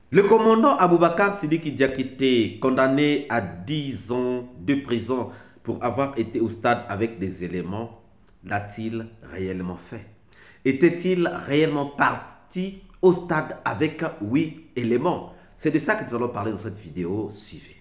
Le commandant Aboubakar Sidiki Diakité, condamné à 10 ans de prison pour avoir été au stade avec des éléments, l'a-t-il réellement fait? Était-il réellement parti au stade avec 8 éléments? C'est de ça que nous allons parler dans cette vidéo. Suivez.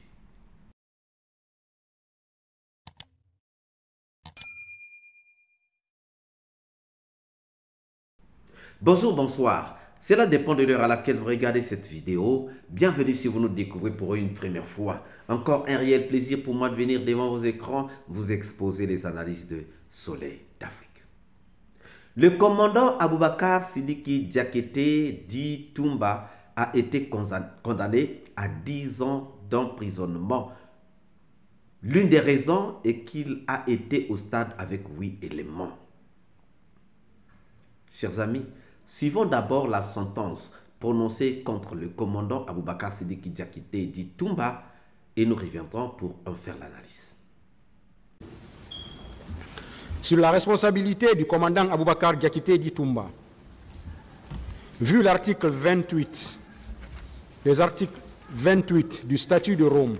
Bonjour, bonsoir. Cela dépend de l'heure à laquelle vous regardez cette vidéo. Bienvenue si vous nous découvrez pour une première fois. Encore un réel plaisir pour moi de venir devant vos écrans vous exposer les analyses de Soleil d'Afrique. Le commandant Aboubakar Sidiki Diakité, dit Toumba, a été condamné à 10 ans d'emprisonnement. L'une des raisons est qu'il a été au stade avec 8 éléments. Chers amis, suivons d'abord la sentence prononcée contre le commandant Aboubakar Sidiki Diakité, dit Toumba, et nous reviendrons pour en faire l'analyse. Sur la responsabilité du commandant Aboubakar Diakité dit Toumba, vu l'article 28, les articles 28 du statut de Rome,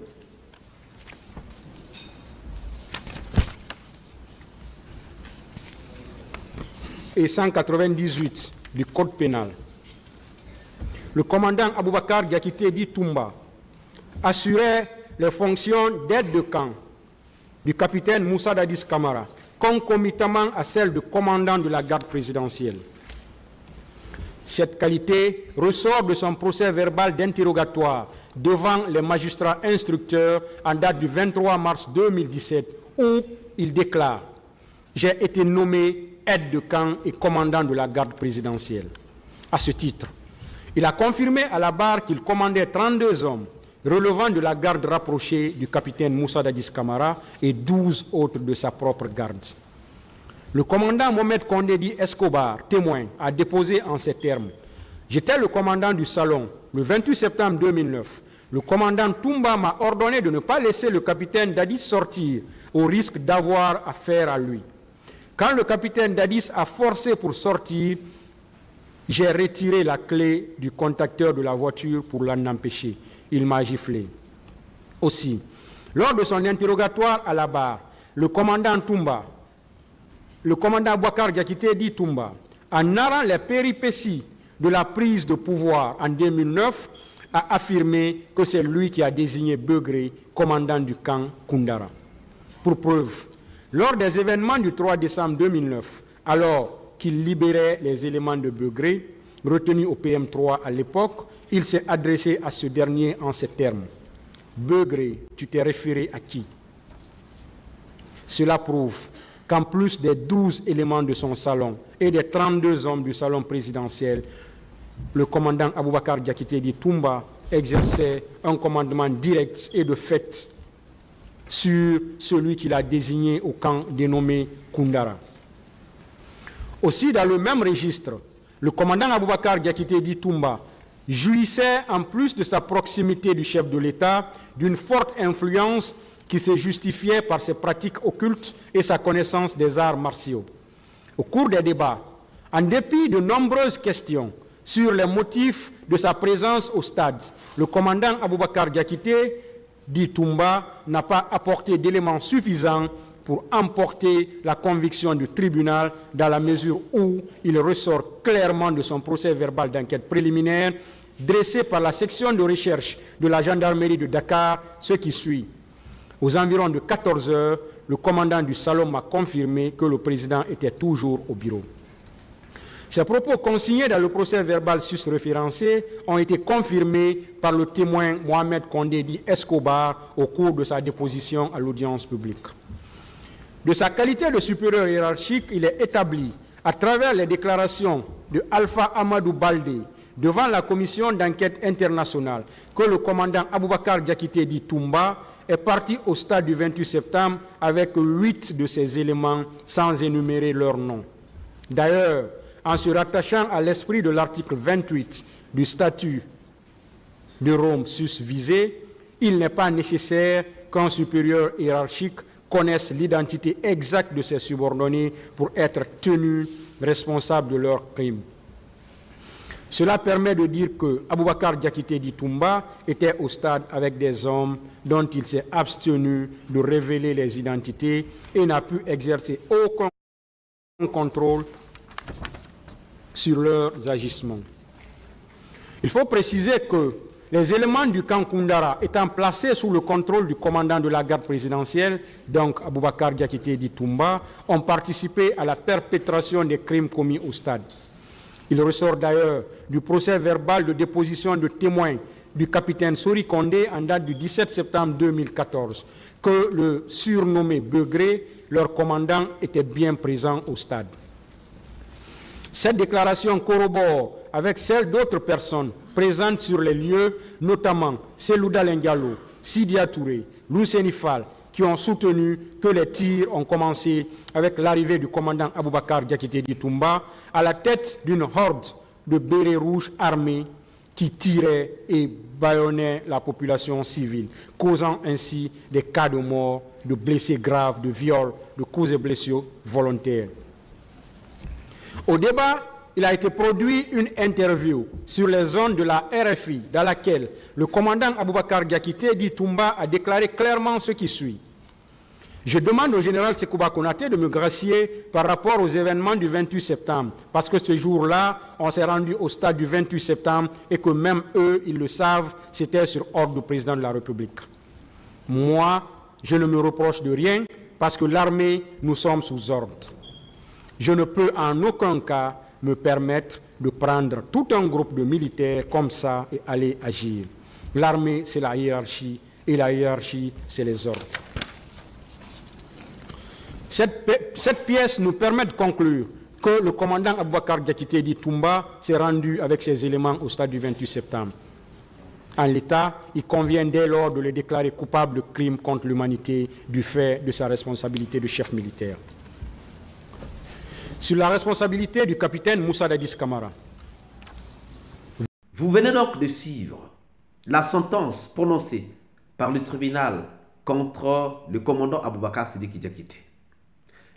et 198 du code pénal, le commandant Aboubakar Diakité dit Toumba assurait les fonctions d'aide de camp du capitaine Moussa Dadis Camara, concomitamment à celle de commandant de la garde présidentielle. Cette qualité ressort de son procès verbal d'interrogatoire devant les magistrats instructeurs en date du 23 mars 2017, où il déclare « J'ai été nommé aide de camp et commandant de la garde présidentielle ». À ce titre, il a confirmé à la barre qu'il commandait 32 hommes relevant de la garde rapprochée du capitaine Moussa Dadis Camara et 12 autres de sa propre garde. Le commandant Mohamed Kondé dit Escobar, témoin, a déposé en ces termes « J'étais le commandant du salon le 28 septembre 2009. Le commandant Toumba m'a ordonné de ne pas laisser le capitaine Dadis sortir au risque d'avoir affaire à lui. Quand le capitaine Dadis a forcé pour sortir, j'ai retiré la clé du contacteur de la voiture pour l'en empêcher. Il m'a giflé. » Aussi, lors de son interrogatoire à la barre, le commandant Aboubakar Diakité dit Toumba, en narrant les péripéties de la prise de pouvoir en 2009, a affirmé que c'est lui qui a désigné Begré commandant du camp Koundara. Pour preuve, lors des événements du 3 décembre 2009, alors qu'il libérait les éléments de Begré, retenus au PM3 à l'époque, il s'est adressé à ce dernier en ces termes. « Begré, tu t'es référé à qui ?» Cela prouve qu'en plus des 12 éléments de son salon et des 32 hommes du salon présidentiel, le commandant Aboubakar Diakité dit Toumba exerçait un commandement direct et de fait sur celui qu'il a désigné au camp dénommé Koundara. Aussi, dans le même registre, le commandant Aboubakar Diakité dit Toumba jouissait, en plus de sa proximité du chef de l'État, d'une forte influence qui se justifiait par ses pratiques occultes et sa connaissance des arts martiaux. Au cours des débats, en dépit de nombreuses questions sur les motifs de sa présence au stade, le commandant Aboubakar Diakité dit Toumba n'a pas apporté d'éléments suffisants pour emporter la conviction du tribunal dans la mesure où il ressort clairement de son procès verbal d'enquête préliminaire dressé par la section de recherche de la gendarmerie de Dakar, ce qui suit. Aux environs de 14 heures, le commandant du salon m'a confirmé que le président était toujours au bureau. Ces propos consignés dans le procès verbal sus-référencé ont été confirmés par le témoin Mohamed Kondé dit Escobar au cours de sa déposition à l'audience publique. De sa qualité de supérieur hiérarchique, il est établi, à travers les déclarations de Alpha Amadou Baldé devant la commission d'enquête internationale, que le commandant Aboubakar Diakité dit Toumba est parti au stade du 28 septembre avec 8 de ces éléments sans énumérer leurs noms. D'ailleurs, en se rattachant à l'esprit de l'article 28 du statut de Rome susvisé, il n'est pas nécessaire qu'un supérieur hiérarchique connaisse l'identité exacte de ses subordonnés pour être tenus responsables de leurs crimes. Cela permet de dire que Aboubakar Diakité Toumba était au stade avec des hommes dont il s'est abstenu de révéler les identités et n'a pu exercer aucun contrôle sur leurs agissements. Il faut préciser que les éléments du camp Koundara étant placés sous le contrôle du commandant de la garde présidentielle, donc Aboubakar Diakité Toumba, ont participé à la perpétration des crimes commis au stade. Il ressort d'ailleurs du procès verbal de déposition de témoins du capitaine Sori Kondé en date du 17 septembre 2014 que le surnommé Begré, leur commandant, était bien présent au stade. Cette déclaration corrobore avec celle d'autres personnes présentes sur les lieux, notamment Selouda Lengalo, Sidia Touré, Lousseni Fall, qui ont soutenu que les tirs ont commencé avec l'arrivée du commandant Aboubakar Diakité Toumba à la tête d'une horde de bérets rouges armés qui tiraient et bâillonnaient la population civile, causant ainsi des cas de mort, de blessés graves, de viols, de coups et blessures volontaires. Au débat, il a été produit une interview sur les zones de la RFI dans laquelle le commandant Aboubakar Diakité Toumba a déclaré clairement ce qui suit. Je demande au général Sekouba Konaté de me gracier par rapport aux événements du 28 septembre, parce que ce jour-là, on s'est rendu au stade du 28 septembre et que même eux, ils le savent, c'était sur ordre du président de la République. Moi, je ne me reproche de rien parce que l'armée, nous sommes sous ordre. Je ne peux en aucun cas me permettre de prendre tout un groupe de militaires comme ça et aller agir. L'armée, c'est la hiérarchie et la hiérarchie, c'est les ordres. Cette pièce nous permet de conclure que le commandant Aboubakar Diakité Toumba s'est rendu avec ses éléments au stade du 28 septembre. En l'état, il convient dès lors de le déclarer coupable de crimes contre l'humanité du fait de sa responsabilité de chef militaire. Sur la responsabilité du capitaine Moussa Dadis Camara. Vous venez donc de suivre la sentence prononcée par le tribunal contre le commandant Aboubakar Sidiki Diakité.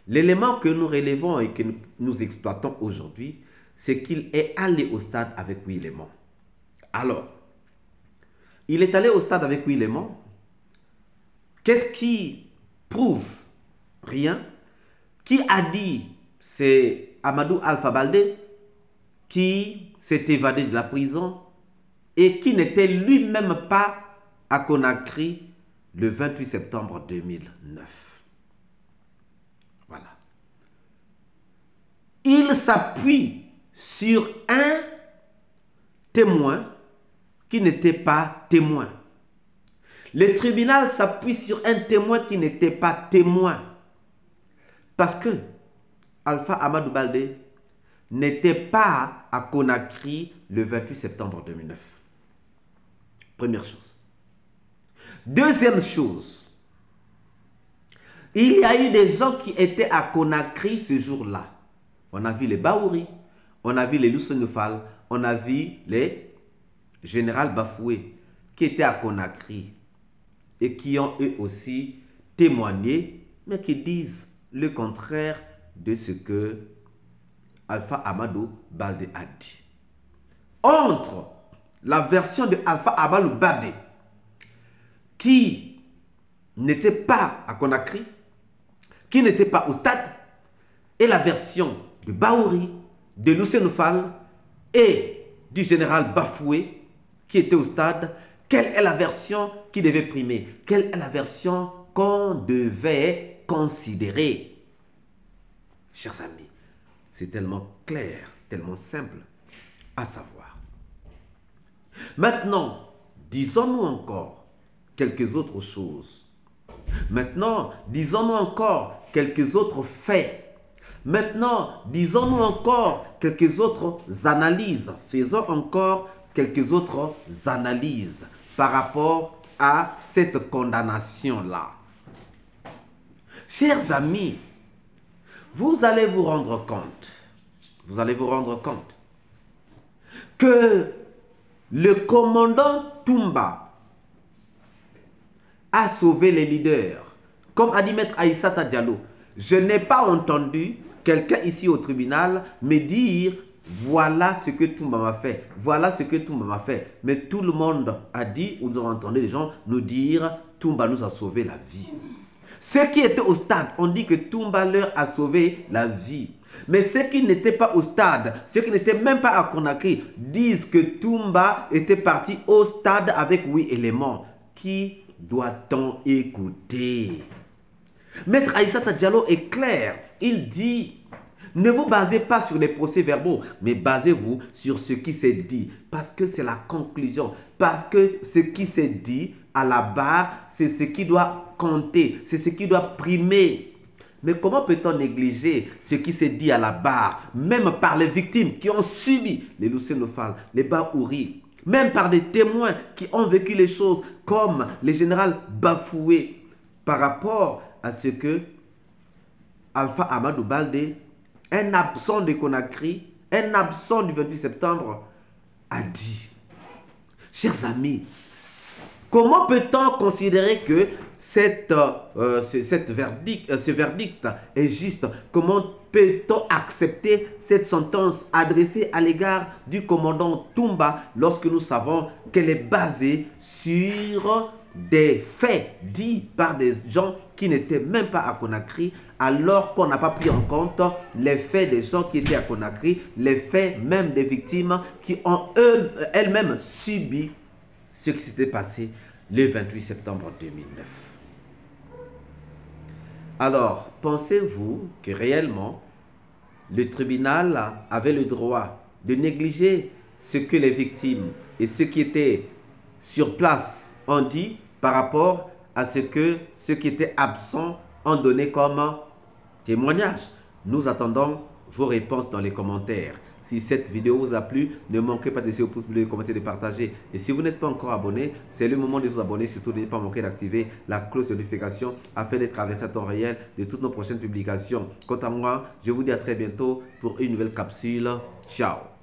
L'élément que nous relevons et que nous exploitons aujourd'hui, c'est qu'il est allé au stade avec 8 éléments. Alors, il est allé au stade avec 8 éléments. Qu'est-ce qui prouve? Rien. Qui a dit? C'est Amadou Alpha Baldé qui s'est évadé de la prison et qui n'était lui-même pas à Conakry le 28 septembre 2009. Voilà. Il s'appuie sur un témoin qui n'était pas témoin. Le tribunal s'appuie sur un témoin qui n'était pas témoin. Parce que Alpha Amadou Baldé n'était pas à Conakry le 28 septembre 2009. Première chose. Deuxième chose, il y a eu des gens qui étaient à Conakry ce jour-là. On a vu les Baouri, on a vu les Loussenoufal, on a vu les général Bafoué qui étaient à Conakry et qui ont eux aussi témoigné, mais qui disent le contraire de ce que Alpha Amadou Baldé a dit. Entre la version de Alpha Amadou Baldé, qui n'était pas à Conakry, qui n'était pas au stade, et la version de Baouri, de Loussenoufal et du général Bafoué, qui était au stade, quelle est la version qui devait primer? Quelle est la version qu'on devait considérer? Chers amis, c'est tellement clair, tellement simple à savoir. Maintenant, disons-nous encore quelques autres choses. Maintenant, disons-nous encore quelques autres faits. Maintenant, disons-nous encore quelques autres analyses. Faisons encore quelques autres analyses par rapport à cette condamnation-là. Chers amis, vous allez vous rendre compte que le commandant Toumba a sauvé les leaders. Comme a dit Maître Aïssata Diallo, je n'ai pas entendu quelqu'un ici au tribunal me dire voilà ce que Toumba m'a fait, voilà ce que Toumba m'a fait. Mais tout le monde a dit, ou nous avons entendu les gens nous dire, Toumba nous a sauvé la vie. Ceux qui étaient au stade ont dit que Toumba leur a sauvé la vie. Mais ceux qui n'étaient pas au stade, ceux qui n'étaient même pas à Conakry, disent que Toumba était parti au stade avec 8 éléments. Qui doit-on écouter? Maître Aïssata Diallo est clair. Il dit, ne vous basez pas sur les procès-verbaux, mais basez-vous sur ce qui s'est dit. Parce que c'est la conclusion. Parce que ce qui s'est dit à la barre, c'est ce qui doit compter. C'est ce qui doit primer. Mais comment peut-on négliger ce qui s'est dit à la barre, même par les victimes qui ont subi les Lucénophales, les Baouri, même par des témoins qui ont vécu les choses comme le général Bafoué, par rapport à ce que Alpha Amadou Baldé, un absent de Conakry, un absent du 28 septembre, a dit. Chers amis, comment peut-on considérer que ce verdict est juste? Comment peut-on accepter cette sentence adressée à l'égard du commandant Toumba lorsque nous savons qu'elle est basée sur des faits dits par des gens qui n'étaient même pas à Conakry, alors qu'on n'a pas pris en compte les faits des gens qui étaient à Conakry, les faits même des victimes qui ont elles-mêmes subi ce qui s'était passé le 28 septembre 2009. Alors, pensez-vous que réellement, le tribunal avait le droit de négliger ce que les victimes et ceux qui étaient sur place ont dit par rapport à ce que ceux qui étaient absents ont donné comme témoignage? Nous attendons vos réponses dans les commentaires. Si cette vidéo vous a plu, ne manquez pas de laisser au pouce bleu, de commenter, de partager. Et si vous n'êtes pas encore abonné, c'est le moment de vous abonner. Surtout, ne pas manquer d'activer la cloche de notification afin d'être averti à temps réel de toutes nos prochaines publications. Quant à moi, je vous dis à très bientôt pour une nouvelle capsule. Ciao!